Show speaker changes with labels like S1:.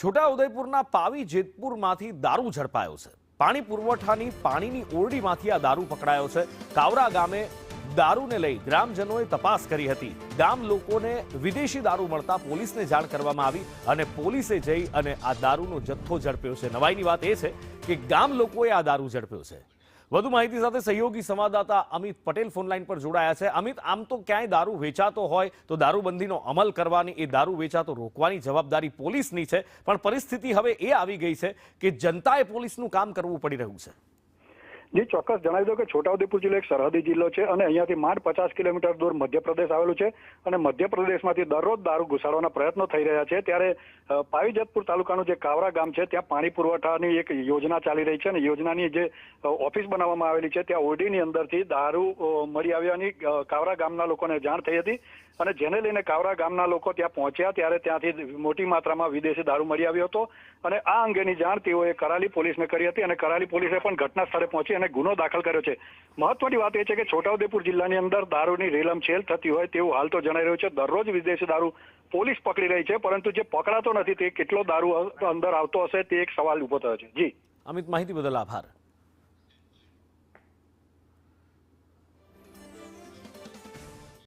S1: છોટાઉદેપુરના પાવી જેતપુરમાંથી દારૂ ઝડપાયો છે। પાણી પુરવઠાની પાણીની ઓરડીમાંથી આ દારૂ પકડાયો છે। કાવરા ગામે દારૂને લઈ ગ્રામજનોએ તપાસ કરી હતી। ગામ લોકોને વિદેશી દારૂ મળતા પોલીસને જાણ કરવામાં આવી અને પોલીસે જઈ અને આ દારૂનો જથ્થો ઝડપ્યો છે। નવાઈની વાત એ છે કે ગામ લોકોએ આ દારૂ ઝડપ્યો છે। વધુ માહિતી સાથે સહયોગી સંવાદદાતા અમિત પટેલ ફોનલાઈન પર જોડાયા છે। અમિત, આમ તો ક્યાંય દારૂ વેચાતો હોય તો દારૂબંધીનો અમલ કરવાની, એ દારૂ વેચાતો રોકવાની જવાબદારી પોલીસની છે, પણ પરિસ્થિતિ હવે એ આવી ગઈ છે કે જનતાએ પોલીસનું કામ કરવું પડી રહ્યું છે।
S2: જી ચોક્કસ જણાવી દો કે છોટાઉદેપુર જિલ્લો એક સરહદી જિલ્લો છે અને અહીંયાથી માંડ 50 કિલોમીટર દૂર મધ્યપ્રદેશ આવેલું છે અને મધ્યપ્રદેશમાંથી દરરોજ દારૂ ઘુસાડવાના પ્રયત્નો થઈ રહ્યા છે। ત્યારે પાવી જેતપુર તાલુકાનું જે કાવરા ગામ છે ત્યાં પાણી પુરવઠાની એક યોજના ચાલી રહી છે અને યોજનાની જે ઓફિસ બનાવવામાં આવેલી છે ત્યાં ઓરડીની અંદરથી દારૂ મળી આવ્યાની કાવરા ગામના લોકોને જાણ થઈ હતી અને જેને લઈને કાવરા ગામના લોકો ત્યાં પહોંચ્યા ત્યારે ત્યાંથી મોટી માત્રામાં વિદેશી દારૂ મળી આવ્યો હતો અને આ અંગેની જાણ તેઓએ કરાલી પોલીસને કરી હતી અને કરાલી પોલીસે પણ ઘટના સ્થળે પહોંચી અને ગુનો દાખલ કર્યો છે। મહત્વની વાત એ છે કે છોટાઉદેપુર જિલ્લાની અંદર દારૂની રેલમછેલ થતી હોય તેવું હાલ તો જણાઈ રહ્યું છે। દરરોજ વિદેશી દારૂ પોલીસ પકડી રહી છે, પરંતુ જે પકડાતો નથી તે કેટલો દારૂ અંદર આવતો હશે તે એક સવાલ ઉભો થયો છે। જી
S1: અમિત, માહિતી બદલ આભાર।